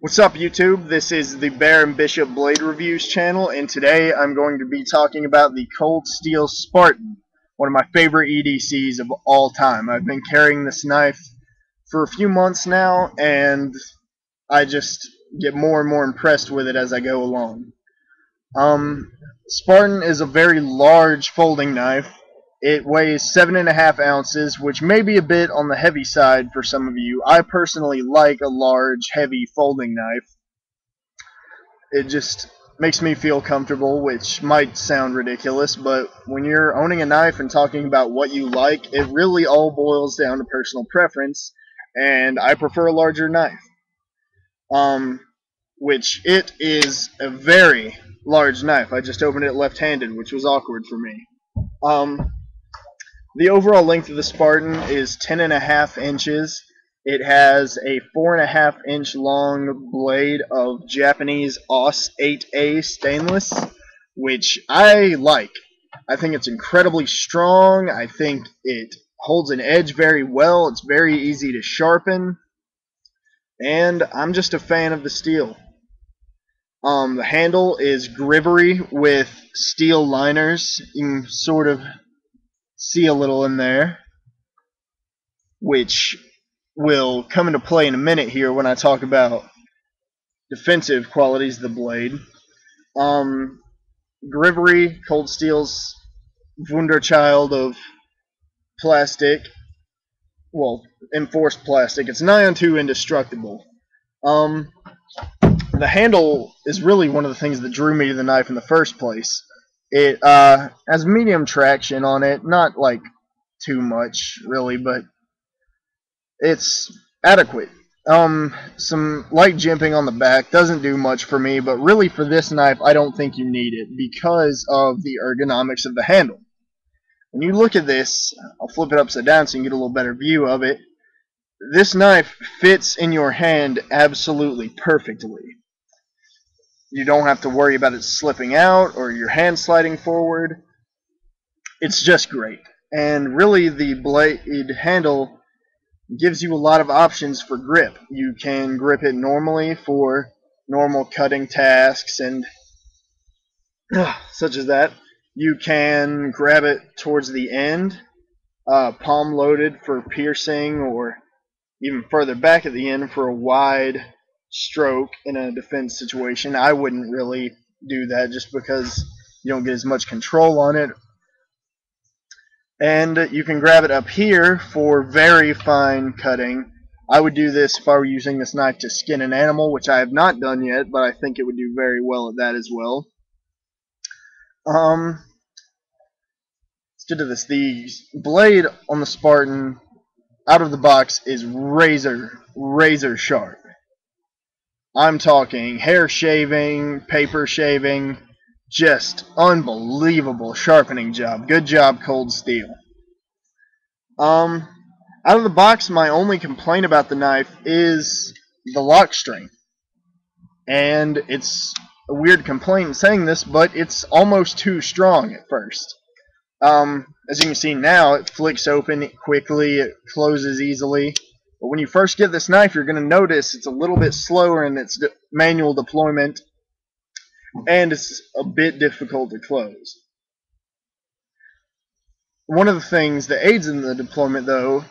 What's up, YouTube? This is the Bear and Bishop Blade Reviews channel, and today I'm going to be talking about the Cold Steel Spartan, one of my favorite EDCs of all time. I've been carrying this knife for a few months now, and I just get more and more impressed with it as I go along. Spartan is a very large folding knife. It weighs 7.5 ounces, which may be a bit on the heavy side for some of you. I personally like a large, heavy folding knife. It just makes me feel comfortable, which might sound ridiculous, but when you're owning a knife and talking about what you like, it really all boils down to personal preference, and I prefer a larger knife. Which it is a very large knife. I just opened it left-handed, which was awkward for me. The overall length of the Spartan is 10.5 inches. It has a 4.5 inch long blade of Japanese AUS 8A stainless, which I like. I think it's incredibly strong. I think it holds an edge very well. It's very easy to sharpen. And I'm just a fan of the steel. The handle is grivery with steel liners. You can sort of see a little in there, which will come into play in a minute here when I talk about defensive qualities of the blade. Grivery, Cold Steel's Wunderchild of plastic, well, enforced plastic. It's nigh unto indestructible. The handle is really one of the things that drew me to the knife in the first place. It has medium traction on it, not like too much really, but it's adequate. Some light jimping on the back doesn't do much for me, but really for this knife I don't think you need it because of the ergonomics of the handle. When you look at this, I'll flip it upside down so you can get a little better view of it. This knife fits in your hand absolutely perfectly. You don't have to worry about it slipping out or your hand sliding forward. It's just great. And really the blade handle gives you a lot of options for grip. You can grip it normally for normal cutting tasks and such as that. You can grab it towards the end, palm loaded for piercing, or even further back at the end for a wide stroke in a defense situation. I wouldn't really do that just because you don't get as much control on it. And you can grab it up here for very fine cutting. I would do this if I were using this knife to skin an animal, which I have not done yet, but I think it would do very well at that as well. Let's get to this. The blade on the Spartan out of the box is razor sharp. I'm talking hair shaving, paper shaving, just unbelievable sharpening job. Good job, Cold Steel. Out of the box, my only complaint about the knife is the lock strength. And it's a weird complaint in saying this, but it's almost too strong at first. As you can see now, it flicks open quickly, it closes easily. But when you first get this knife, you're going to notice it's a little bit slower in its manual deployment, and it's a bit difficult to close. One of the things that aids in the deployment, though,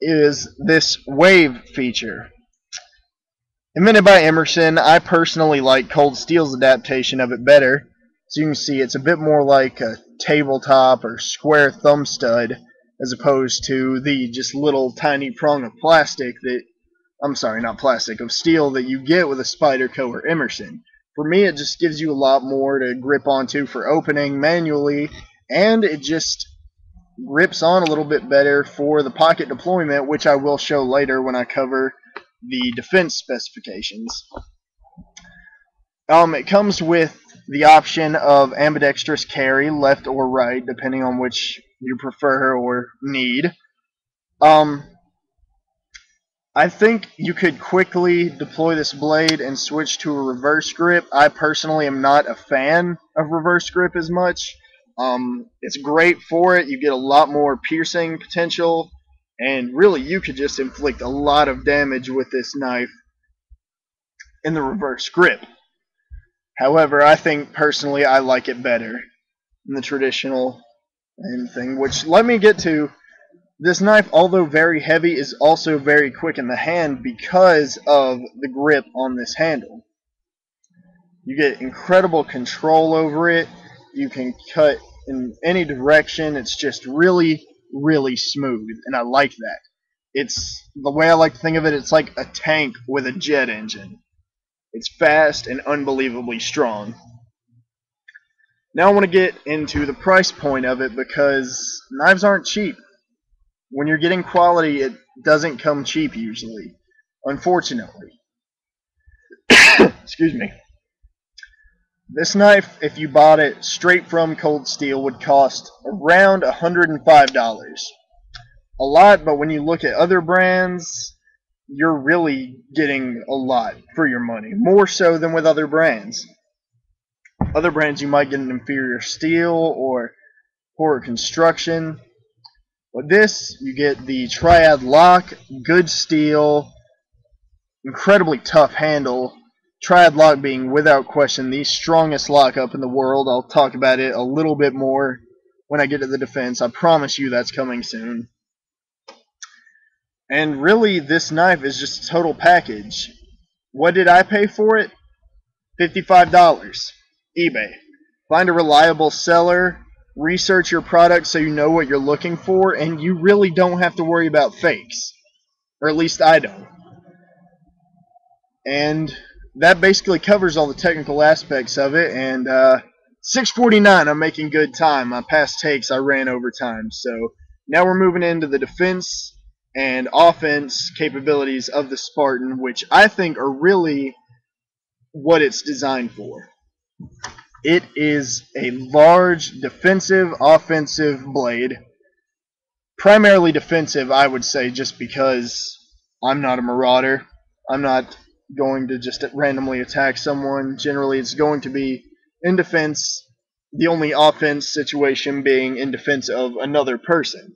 is this wave feature. Invented by Emerson, I personally like Cold Steel's adaptation of it better. So you can see it's a bit more like a tabletop or square thumb stud, as opposed to the just little tiny prong of plastic that, I'm sorry, not plastic, of steel that you get with a Spyderco or Emerson. For me, it just gives you a lot more to grip onto for opening manually, and it just grips on a little bit better for the pocket deployment, which I will show later when I cover the defense specifications. It comes with the option of ambidextrous carry, left or right, depending on which you prefer or need. I think you could quickly deploy this blade and switch to a reverse grip. I personally am not a fan of reverse grip as much. It's great for it. You get a lot more piercing potential, and really you could just inflict a lot of damage with this knife in the reverse grip. However, I think personally I like it better than the traditional thing, which let me get to. This knife, although very heavy, is also very quick in the hand because of the grip on this handle. You get incredible control over it. You can cut in any direction. It's just really, really smooth, and I like that. It's the way I like to think of it. It's like a tank with a jet engine. It's fast and unbelievably strong. Now I want to get into the price point of it because knives aren't cheap. When you're getting quality, it doesn't come cheap usually, unfortunately. Excuse me. This knife, if you bought it straight from Cold Steel, would cost around $105. A lot, but when you look at other brands, you're really getting a lot for your money, more so than with other brands. Other brands, you might get an inferior steel or poor construction. With this, you get the triad lock, good steel, incredibly tough handle. Triad lock being, without question, the strongest lockup in the world. I'll talk about it a little bit more when I get to the defense. I promise you that's coming soon. And really, this knife is just a total package. What did I pay for it? $55. eBay. Find a reliable seller. Research your product so you know what you're looking for, and you really don't have to worry about fakes. Or at least I don't. And that basically covers all the technical aspects of it, and 6:49, I'm making good time. My past takes, I ran over time. So now we're moving into the defense and offense capabilities of the Spartan, which I think are really what it's designed for. It is a large defensive, offensive blade. Primarily defensive, I would say, just because I'm not a marauder. I'm not going to just randomly attack someone. Generally, it's going to be in defense, the only offense situation being in defense of another person.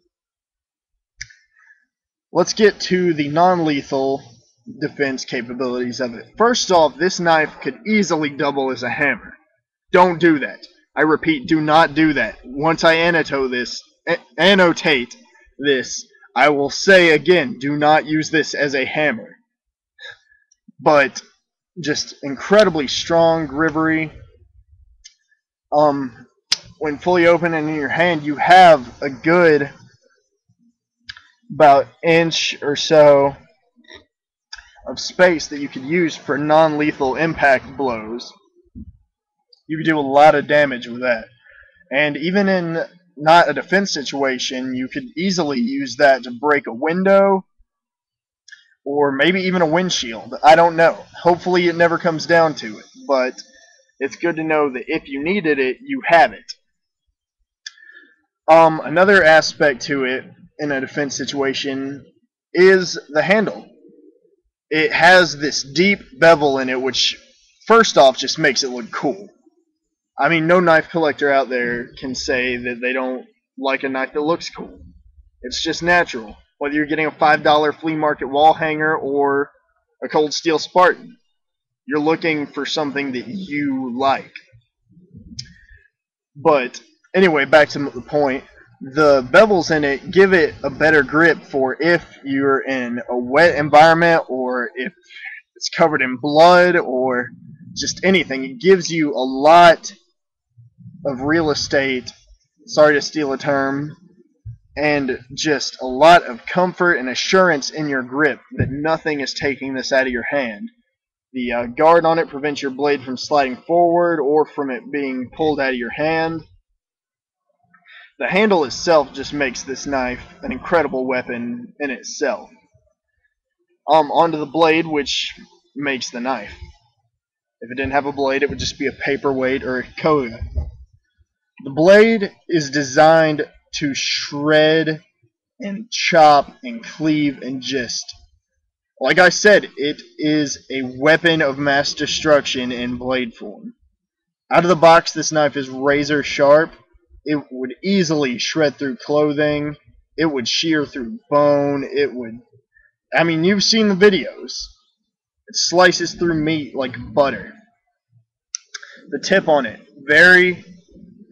Let's get to the non-lethal defense capabilities of it. First off, this knife could easily double as a hammer. Don't do that. I repeat, do not do that. Once I annotate this, I will say again, do not use this as a hammer. But just incredibly strong grippery. When fully open and in your hand, you have a good about inch or so of space that you could use for non-lethal impact blows. You could do a lot of damage with that. And even in not a defense situation, you could easily use that to break a window or maybe even a windshield. I don't know. Hopefully it never comes down to it, but it's good to know that if you needed it, you have it. Another aspect to it in a defense situation is the handle. It has this deep bevel in it, which first off just makes it look cool. I mean, no knife collector out there can say that they don't like a knife that looks cool. It's just natural. Whether you're getting a $5 flea market wall hanger or a Cold Steel Spartan, you're looking for something that you like. But anyway, back to the point. The bevels in it give it a better grip for if you're in a wet environment or if it's covered in blood or just anything. It gives you a lot of real estate, sorry to steal a term, and just a lot of comfort and assurance in your grip that nothing is taking this out of your hand. The guard on it prevents your blade from sliding forward or from it being pulled out of your hand. The handle itself just makes this knife an incredible weapon in itself. Onto the blade, which makes the knife. If it didn't have a blade, it would just be a paperweight or a koga. The blade is designed to shred and chop and cleave and just, like I said, it is a weapon of mass destruction in blade form. Out of the box, this knife is razor sharp. It would easily shred through clothing. It would shear through bone. It would, I mean, you've seen the videos. It slices through meat like butter. The tip on it, very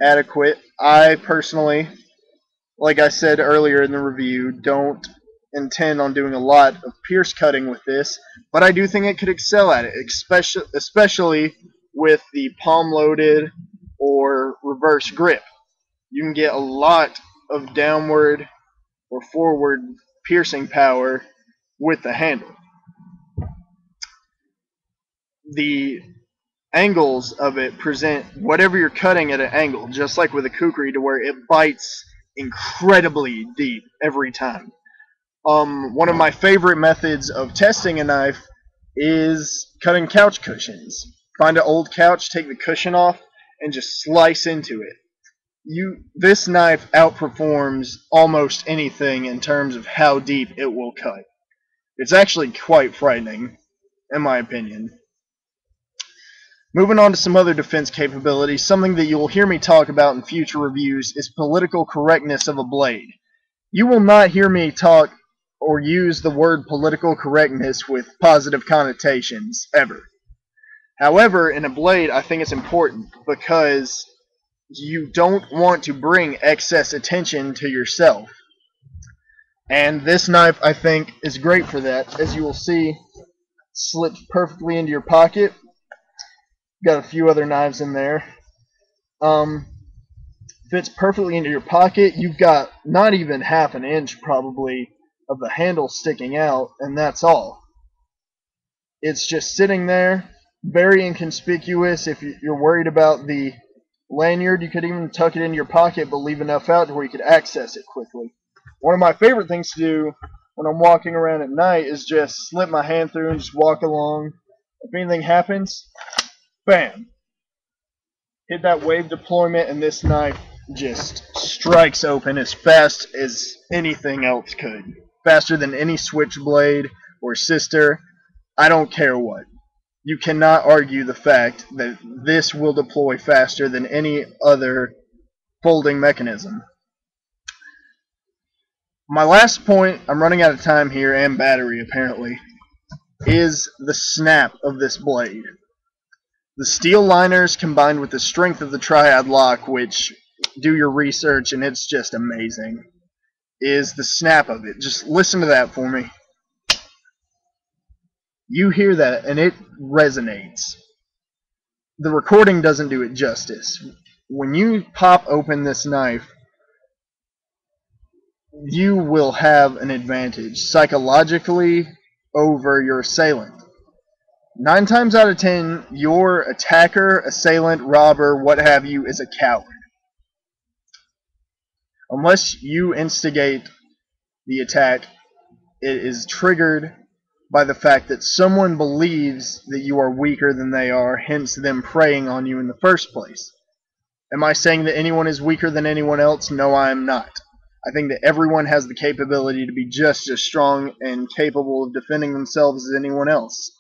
adequate. I personally, like I said earlier in the review, don't intend on doing a lot of pierce cutting with this, but I do think it could excel at it, especially with the palm loaded or reverse grip. You can get a lot of downward or forward piercing power with the handle. The angles of it present whatever you're cutting at an angle, just like with a kukri, to where it bites incredibly deep every time. One of my favorite methods of testing a knife is cutting couch cushions. Find an old couch, take the cushion off, and just slice into it. This knife outperforms almost anything in terms of how deep it will cut. It's actually quite frightening, in my opinion. Moving on to some other defense capabilities, something that you will hear me talk about in future reviews is political correctness of a blade. You will not hear me talk or use the word political correctness with positive connotations, ever. However, in a blade, I think it's important because you don't want to bring excess attention to yourself. And this knife, I think, is great for that. As you will see, slips perfectly into your pocket. Got a few other knives in there. Fits perfectly into your pocket. You've got not even half an inch, probably, of the handle sticking out, and that's all. It's just sitting there, very inconspicuous. If you're worried about the lanyard, you could even tuck it into your pocket, but leave enough out to where you could access it quickly. One of my favorite things to do when I'm walking around at night is just slip my hand through and just walk along. If anything happens, bam! Hit that wave deployment, and this knife just strikes open as fast as anything else could. Faster than any switchblade or sister. I don't care what. You cannot argue the fact that this will deploy faster than any other folding mechanism. My last point, I'm running out of time here and battery apparently, is the snap of this blade. The steel liners combined with the strength of the triad lock, which, do your research and it's just amazing, is the snap of it. Just listen to that for me. You hear that and it resonates. The recording doesn't do it justice. When you pop open this knife, you will have an advantage psychologically over your assailant. 9 times out of 10, your attacker, assailant, robber, what have you, is a coward. Unless you instigate the attack, it is triggered by the fact that someone believes that you are weaker than they are, hence them preying on you in the first place. Am I saying that anyone is weaker than anyone else? No, I am not. I think that everyone has the capability to be just as strong and capable of defending themselves as anyone else.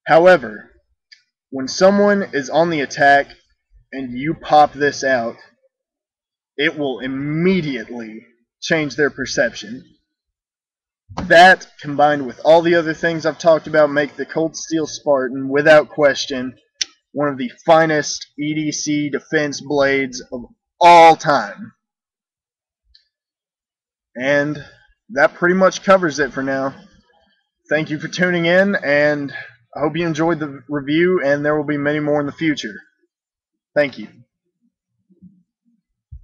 However, when someone is on the attack and you pop this out, it will immediately change their perception. That, combined with all the other things I've talked about, make the Cold Steel Spartan, without question, one of the finest EDC defense blades of all time. And that pretty much covers it for now. Thank you for tuning in, and I hope you enjoyed the review, and there will be many more in the future. Thank you.